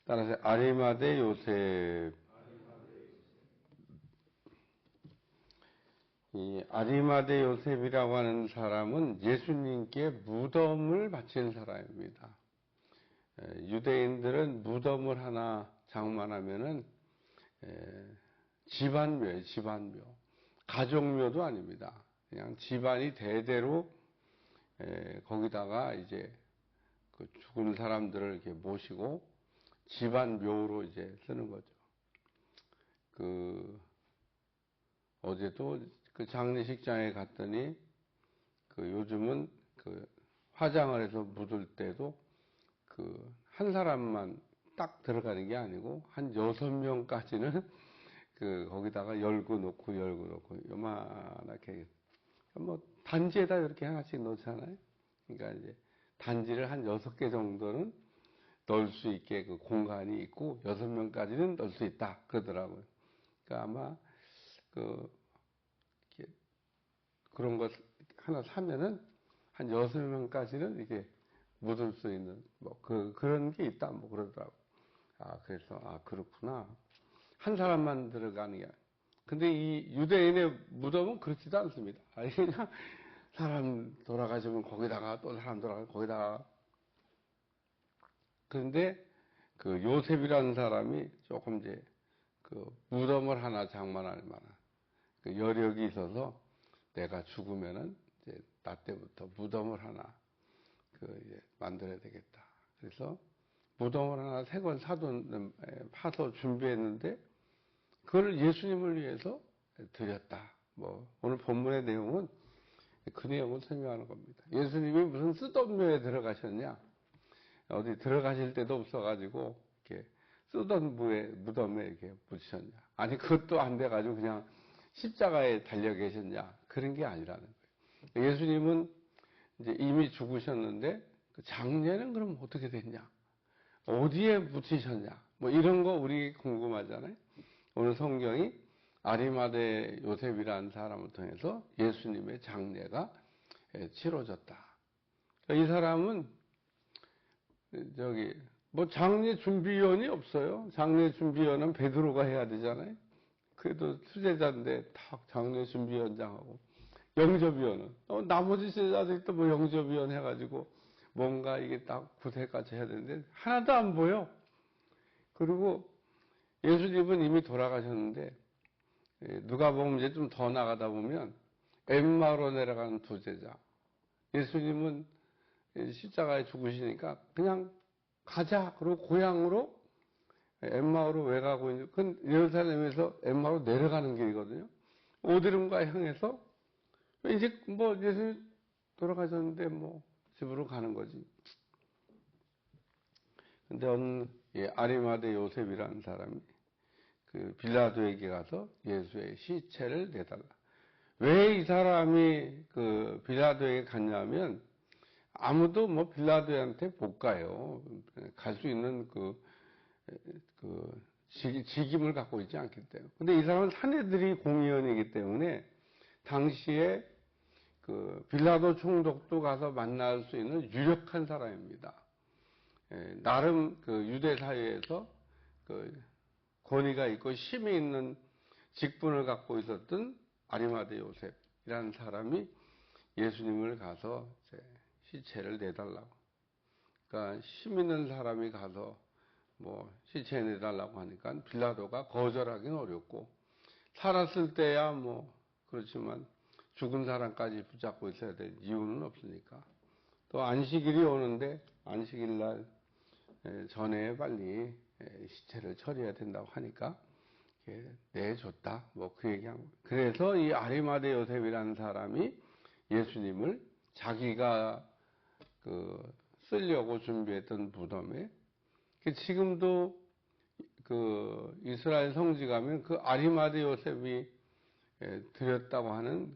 따라서 아리마대 요셉. 이 아리마대 요셉이라고 하는 사람은 예수님께 무덤을 바치는 사람입니다. 유대인들은 무덤을 하나 장만하면은 집안묘예요, 집안묘. 가족묘도 아닙니다. 그냥 집안이 대대로 거기다가 이제 그 죽은 사람들을 이렇게 모시고 집안묘로 이제 쓰는 거죠. 어제도 그 장례식장에 갔더니 요즘은 화장을 해서 묻을 때도 한 사람만 딱 들어가는 게 아니고 한 6명까지는 거기다가 열고 놓고 요만하게 뭐 단지에다 이렇게 하나씩 넣잖아요. 그러니까 이제 단지를 한 6개 정도는 넣을 수 있게 그 공간이 있고 6명까지는 넣을 수 있다 그러더라고요. 그러니까 아마 그런 것 하나 사면은 한 6명까지는 이게 묻을 수 있는 그런 게 있다 뭐 그러더라고. 그래서 그렇구나. 한 사람만 들어가는 게. 근데 이 유대인의 무덤은 그렇지도 않습니다. 그냥 사람 돌아가시면 거기다가 또 사람 돌아가면 거기다가. 그런데 요셉이라는 사람이 조금 이제 무덤을 하나 장만할 만한 여력이 있어서 내가 죽으면은 이제 나 때부터 무덤을 하나 이제 만들어야 되겠다. 그래서 무덤을 하나 새 걸 파서 준비했는데 그걸 예수님을 위해서 드렸다. 오늘 본문의 내용은 그 내용을 설명하는 겁니다. 예수님이 무슨 쓰던 묘에 들어가셨냐? 어디 들어가실 데도 없어가지고 이렇게 쓰던 무덤에 이렇게 묻히셨냐? 아니 그것도 안 돼가지고 그냥 십자가에 달려 계셨냐? 그런 게 아니라는 거예요. 예수님은 이제 이미 죽으셨는데 장례는 그럼 어떻게 됐냐? 어디에 묻히셨냐? 이런 거 우리 궁금하잖아요. 오늘 성경이 아리마대 요셉이라는 사람을 통해서 예수님의 장례가 치러졌다. 이 사람은 장례 준비위원이 없어요. 장례 준비위원은 베드로가 해야 되잖아요. 그래도 수제자인데 딱 장례 준비위원장하고 영접위원은 나머지 제자들도 영접위원 해가지고 뭔가 이게 딱 구세까지 해야 되는데 하나도 안 보여. 그리고 예수님은 이미 돌아가셨는데 누가 보면 이제 좀 더 나가다 보면 엠마오로 내려간 두 제자. 예수님은 십자가에 죽으시니까 그냥 가자. 그리고 고향으로 엠마오로 왜 가고 있는? 그건 예루살렘에서 엠마오로 내려가는 길이거든요. 오드름과 향해서 이제 예수님 돌아가셨는데 집으로 가는 거지. 근데 어느 아리마대 요셉이라는 사람이 빌라도에게 가서 예수의 시체를 내달라. 왜 이 사람이 빌라도에게 갔냐면 아무도 빌라도한테 못 가요. 갈 수 있는 직임을 갖고 있지 않기 때문에. 근데 이 사람은 사내들이 공의원이기 때문에 당시에 빌라도 총독도 가서 만날 수 있는 유력한 사람입니다. 나름 유대 사회에서 권위가 있고 힘이 있는 직분을 갖고 있었던 아리마대 요셉이라는 사람이 예수님을 가서 시체를 내달라고. 그러니까 힘 있는 사람이 가서 시체 내달라고 하니까 빌라도가 거절하기는 어렵고 살았을 때야 그렇지만 죽은 사람까지 붙잡고 있어야 될 이유는 없으니까. 또 안식일이 오는데 안식일 날 전에 빨리 시체를 처리해야 된다고 하니까 내줬다. 그 얘기한 거예요. 그래서 이 아리마대 요셉이라는 사람이 예수님을 자기가 쓰려고 준비했던 무덤에 지금도 이스라엘 성지 가면 아리마대 요셉이 드렸다고 하는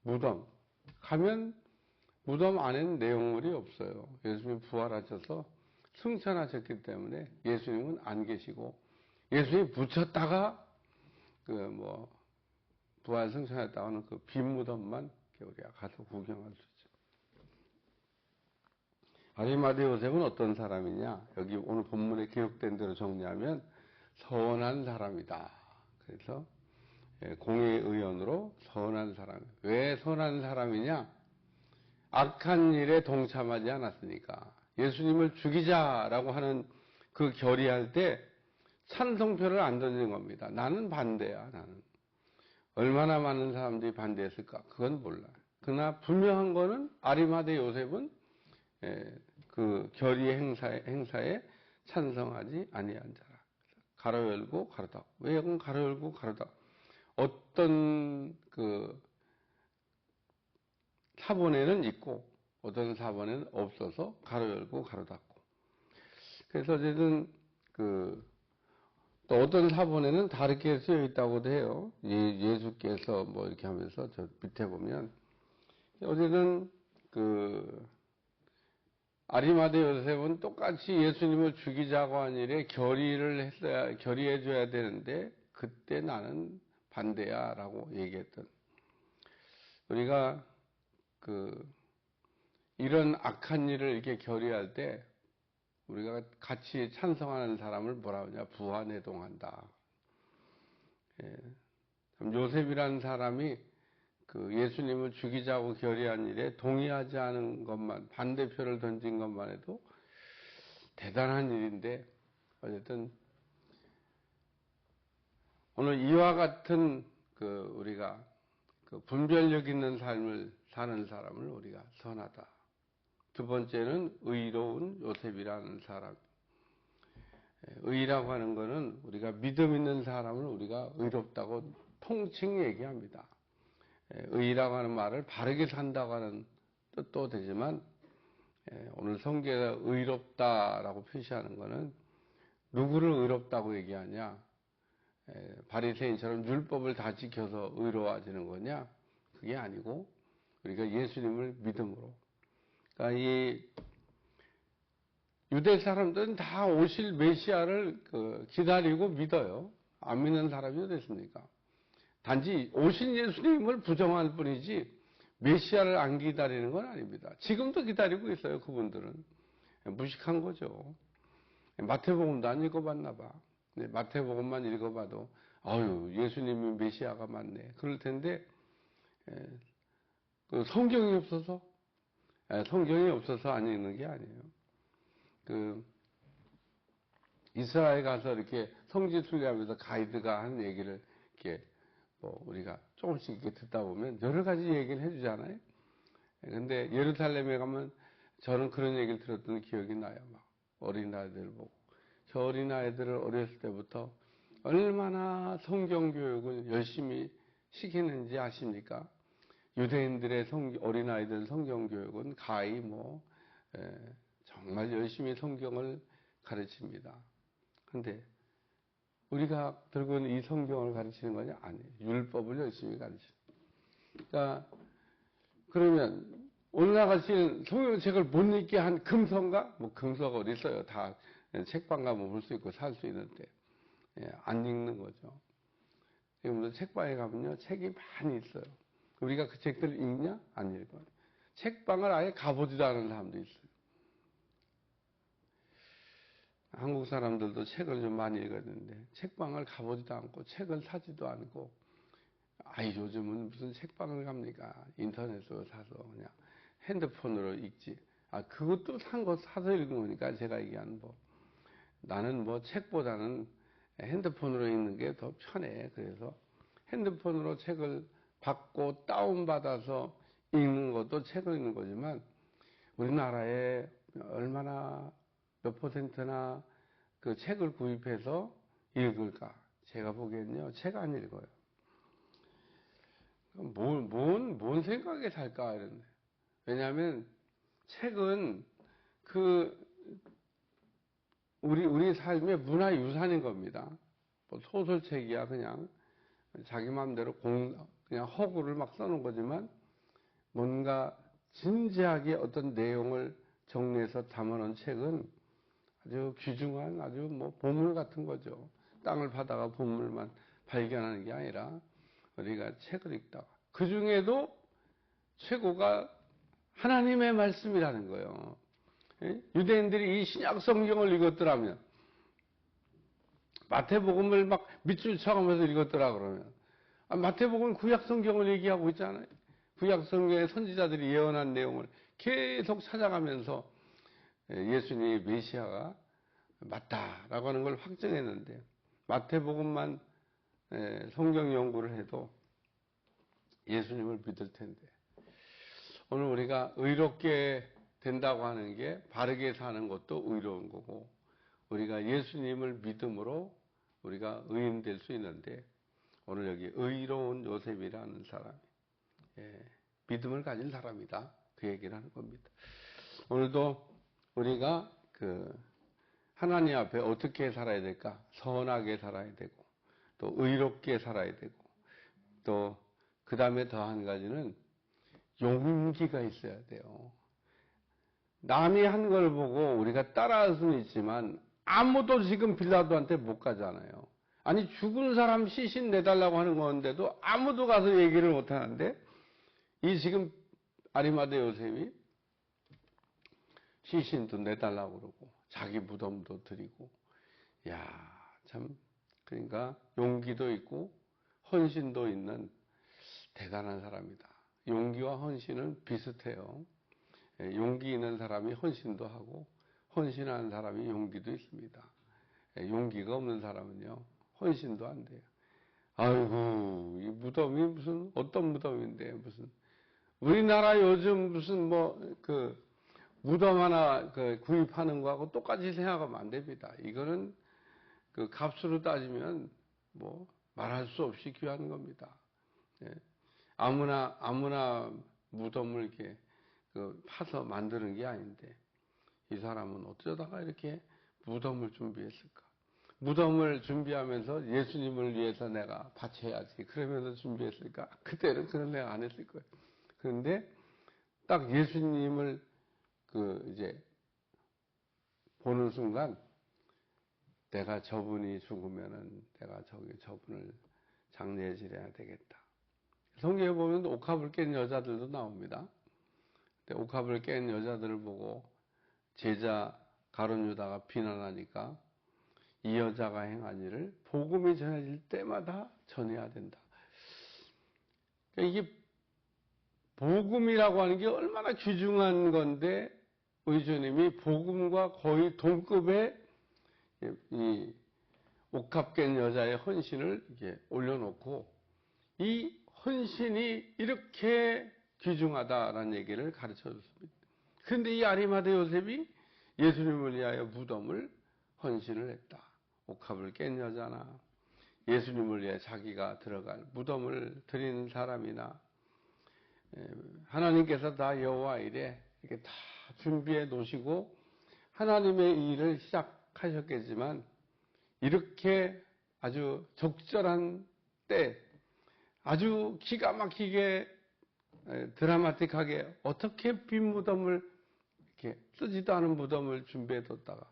무덤 가면 무덤 안에는 내용물이 없어요. 예수님이 부활하셔서 승천하셨기 때문에 예수님은 안 계시고 예수님이 묻혔다가 부활 승천했다고 하는 빈 무덤만 우리가 가서 구경할 수 있죠. 아리마대 요셉은 어떤 사람이냐? 여기 오늘 본문에 기록된 대로 정리하면 선한 사람이다. 그래서 공의 의원으로 선한 사람. 왜 선한 사람이냐? 악한 일에 동참하지 않았으니까. 예수님을 죽이자라고 하는 그 결의할 때 찬성표를 안 던진 겁니다. 나는 반대야, 나는. 얼마나 많은 사람들이 반대했을까? 그건 몰라. 그러나 분명한 거는 아리마대 요셉은 그 결의의 행사에 찬성하지 아니한 자라. 가로 열고 가로 닫고. 왜 여긴 가로 열고 가로 닫고? 어떤 그 사본에는 있고 어떤 사본에는 없어서 가로 열고 가로 닫고. 그래서 어쨌든 또 어떤 사본에는 다르게 쓰여 있다고도 해요. 예수께서 뭐 이렇게 하면서 저 밑에 보면 어쨌든 아리마대 요셉은 똑같이 예수님을 죽이자고 한 일에 결의해줘야 되는데, 그때 나는 반대야 라고 얘기했던. 우리가 이런 악한 일을 이렇게 결의할 때, 우리가 같이 찬성하는 사람을 뭐라 하냐, 부하내동한다. 요셉이라는 사람이 예수님을 죽이자고 결의한 일에 동의하지 않은 것만, 반대표를 던진 것만 해도 대단한 일인데, 어쨌든 오늘 이와 같은 우리가 분별력 있는 삶을 사는 사람을 우리가 선하다. 두 번째는 의로운 요셉이라는 사람. 의라고 하는 것은 우리가 믿음 있는 사람을 우리가 의롭다고 통칭 얘기합니다. 의라고 하는 말을 바르게 산다고 하는 뜻도 되지만, 오늘 성경에 의롭다라고 표시하는 것은 누구를 의롭다고 얘기하냐? 바리새인처럼 율법을 다 지켜서 의로워지는 거냐? 그게 아니고 우리가 예수님을 믿음으로. 그러니까 이 유대 사람들은 다 오실 메시아를 기다리고 믿어요. 안 믿는 사람이 어디 있습니까? 단지 오신 예수님을 부정할 뿐이지 메시아를 안 기다리는 건 아닙니다. 지금도 기다리고 있어요. 그분들은 무식한 거죠. 마태복음도 안 읽어봤나 봐. 마태복음만 읽어봐도 아유 예수님이 메시아가 맞네 그럴 텐데, 성경이 없어서 안 읽는 게 아니에요. 이스라엘 가서 이렇게 성지 순례하면서 가이드가 한 얘기를 이렇게 우리가 조금씩 이렇게 듣다 보면 여러 가지 얘기를 해주잖아요. 근데 예루살렘에 가면 저는 그런 얘기를 들었던 기억이 나요. 막 어린아이들 보고. 저 어린아이들을 어렸을 때부터 얼마나 성경교육을 열심히 시키는지 아십니까? 유대인들의 어린아이들 성경교육은 가히 정말 열심히 성경을 가르칩니다. 근데 우리가 들고 있는 이 성경을 가르치는 것이 아니에요. 율법을 열심히 가르치는. 그러니까, 그러면, 오늘날 같이 성경책을 못 읽게 한 금서인가? 금서가 어디 있어요? 다 책방 가면 볼 수 있고 살 수 있는데. 안 읽는 거죠. 지금도 책방에 가면요, 책이 많이 있어요. 우리가 그 책들을 읽냐? 안 읽어요. 책방을 아예 가보지도 않은 사람도 있어요. 한국 사람들도 책을 좀 많이 읽어야 되는데 책방을 가보지도 않고 책을 사지도 않고, 요즘은 무슨 책방을 갑니까? 인터넷으로 사서 그냥 핸드폰으로 읽지. 그것도 산 거 사서 읽은 거니까 제가 얘기하는 나는 책보다는 핸드폰으로 읽는 게 더 편해. 그래서 핸드폰으로 책을 받고 다운받아서 읽는 것도 책을 읽는 거지만, 우리나라에 얼마나 몇 %나 그 책을 구입해서 읽을까? 제가 보기엔요, 책 안 읽어요. 뭔 생각에 살까? 이런데. 왜냐하면 책은 우리 삶의 문화유산인 겁니다. 소설책이야, 그냥. 자기 마음대로 그냥 허구를 막 써놓은 거지만, 뭔가 진지하게 어떤 내용을 정리해서 담아놓은 책은 아주 귀중한 보물 같은 거죠. 땅을 파다가 보물만 발견하는 게 아니라 우리가 책을 읽다가 그 중에도 최고가 하나님의 말씀이라는 거예요. 유대인들이 이 신약 성경을 읽었더라면, 마태복음을 막 밑줄 쳐가면서 읽었더라 그러면, 마태복음은 구약 성경을 얘기하고 있잖아요. 구약 성경의 선지자들이 예언한 내용을 계속 찾아가면서 예수님이 메시아가 맞다라고 하는 걸 확증했는데, 마태복음만 성경 연구를 해도 예수님을 믿을 텐데, 오늘 우리가 의롭게 된다고 하는 게 바르게 사는 것도 의로운 거고, 우리가 예수님을 믿음으로 우리가 의인 될 수 있는데, 오늘 여기 의로운 요셉이라는 사람이 믿음을 가진 사람이다, 그 얘기를 하는 겁니다. 오늘도 우리가 하나님 앞에 어떻게 살아야 될까? 선하게 살아야 되고, 또 의롭게 살아야 되고, 또 그 다음에 더 한 가지는 용기가 있어야 돼요. 남이 한 걸 보고 우리가 따라할 수는 있지만 아무도 지금 빌라도한테 못 가잖아요. 아니, 죽은 사람 시신 내달라고 하는 건데도 아무도 가서 얘기를 못 하는데, 이 지금 아리마대 요셉이 시신도 내달라고 그러고 자기 무덤도 드리고, 야, 참, 그러니까 용기도 있고 헌신도 있는 대단한 사람이다. 용기와 헌신은 비슷해요. 용기 있는 사람이 헌신도 하고, 헌신하는 사람이 용기도 있습니다. 용기가 없는 사람은요, 헌신도 안 돼요. 아이고, 이 무덤이 무슨, 어떤 무덤인데, 무슨, 우리나라 요즘 무슨 무덤 하나 구입하는 거하고 똑같이 생각하면 안 됩니다. 이거는 값으로 따지면 말할 수 없이 귀한 겁니다. 예. 아무나 무덤을 이렇게 파서 만드는 게 아닌데, 이 사람은 어쩌다가 이렇게 무덤을 준비했을까? 무덤을 준비하면서 예수님을 위해서 내가 바쳐야지, 그러면서 준비했을까? 그때는 그런 생각 안 했을 거예요. 그런데 딱 예수님을 이제 보는 순간, 내가 저분이 죽으면은 내가 저분을 장례질해야 되겠다. 성경에 보면 옥합을 깬 여자들도 나옵니다. 근데 옥합을 깬 여자들을 보고 제자 가룟 유다가 비난하니까, 이 여자가 행한 일을 복음이 전해질 때마다 전해야 된다. 그러니까 이게 복음이라고 하는 게 얼마나 귀중한 건데, 의주님이 복음과 거의 동급의 이 옥합 깬 여자의 헌신을 이렇게 올려놓고, 이 헌신이 이렇게 귀중하다라는 얘기를 가르쳐 줬습니다. 그런데 이 아리마대 요셉이 예수님을 위하여 무덤을 헌신을 했다. 옥합을 깬 여자나 예수님을 위해 자기가 들어갈 무덤을 드리는 사람이나, 하나님께서 다 여호와 일에 이렇게 다 준비해 놓으시고 하나님의 일을 시작하셨겠지만, 이렇게 아주 적절한 때, 아주 기가 막히게 드라마틱하게 어떻게 빈 무덤을, 이렇게 쓰지도 않은 무덤을 준비해 뒀다가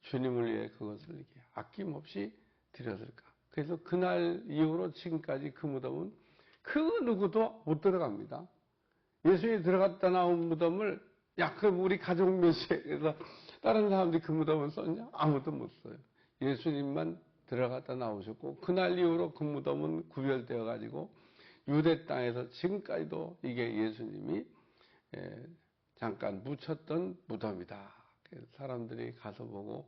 주님을 위해 그것을 이렇게 아낌없이 드렸을까? 그래서 그날 이후로 지금까지 그 무덤은 그 누구도 못 들어갑니다. 예수님이 들어갔다 나온 무덤을, 야, 그럼 우리 가족 몇이에, 그래서 다른 사람들이 그 무덤을 썼냐? 아무도 못 써요. 예수님만 들어갔다 나오셨고, 그날 이후로 그 무덤은 구별되어 가지고 유대 땅에서 지금까지도 이게 예수님이 잠깐 묻혔던 무덤이다. 그래서 사람들이 가서 보고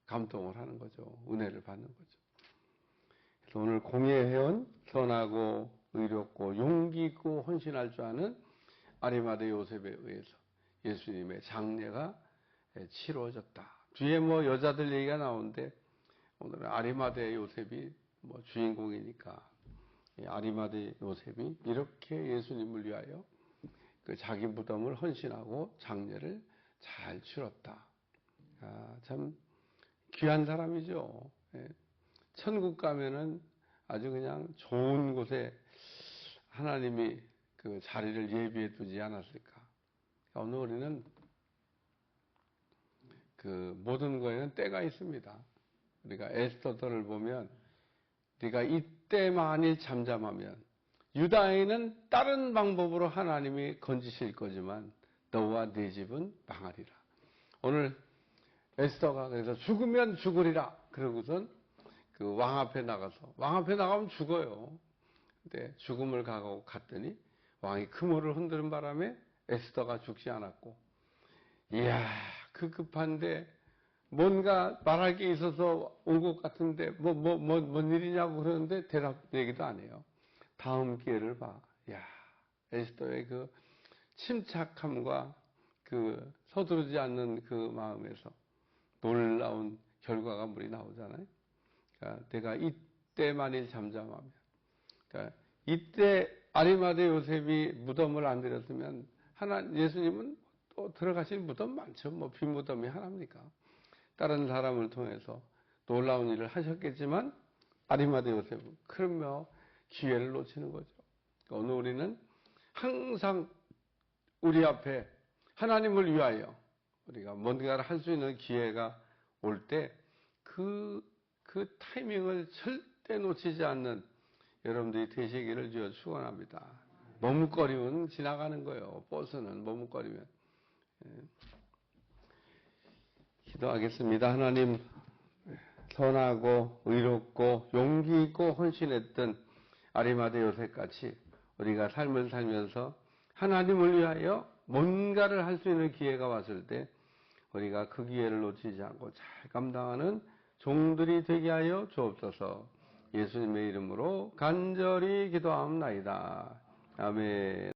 감동을 하는 거죠. 은혜를 받는 거죠. 그래서 오늘 공예해온 선하고 의롭고 용기 있고 헌신할 줄 아는 아리마대 요셉에 의해서 예수님의 장례가 치루어졌다. 뒤에 여자들 얘기가 나오는데, 오늘은 아리마대 요셉이 주인공이니까, 아리마대 요셉이 이렇게 예수님을 위하여 자기 무덤을 헌신하고 장례를 잘 치렀다. 참 귀한 사람이죠. 천국 가면은 아주 그냥 좋은 곳에 하나님이 그 자리를 예비해 두지 않았을까. 오늘 우리는 모든 거에는 때가 있습니다. 우리가 에스더서를 보면, 네가 이때 만일 잠잠하면, 유다인은 다른 방법으로 하나님이 건지실 거지만 너와 네 집은 망하리라. 오늘 에스더가 그래서 죽으면 죽으리라. 그러고선 그 왕 앞에 나가서, 왕 앞에 나가면 죽어요. 근데 죽음을 가고 갔더니 왕이 크모를 흔드는 바람에 에스더가 죽지 않았고, 이야, 그 급한데 뭔가 말할 게 있어서 온 것 같은데 뭔 일이냐고 그러는데 대답 얘기도 안 해요. 다음 기회를 봐. 야, 에스더의 그 침착함과 그 서두르지 않는 그 마음에서 놀라운 결과가 물이 나오잖아요. 그러니까 내가 이때 만일 잠잠하면, 그러니까 이때 아리마대 요셉이 무덤을 안 들였으면 예수님은 또 들어가실 무덤 많죠. 뭐 빈무덤이 하나입니까? 다른 사람을 통해서 놀라운 일을 하셨겠지만 아리마대 요셉은 그러며 기회를 놓치는 거죠. 오늘 우리는 항상 우리 앞에 하나님을 위하여 우리가 뭔가를 할 수 있는 기회가 올 때 그 타이밍을 절대 놓치지 않는 여러분들이 되시기를 주여 축원합니다. 머뭇거리면 지나가는 거예요. 버스는 머뭇거리면. 기도하겠습니다. 하나님, 선하고 의롭고 용기 있고 헌신했던 아리마대 요셉같이 우리가 삶을 살면서 하나님을 위하여 뭔가를 할 수 있는 기회가 왔을 때 우리가 그 기회를 놓치지 않고 잘 감당하는 종들이 되게 하여 주옵소서. 예수님의 이름으로 간절히 기도하옵나이다. 아멘.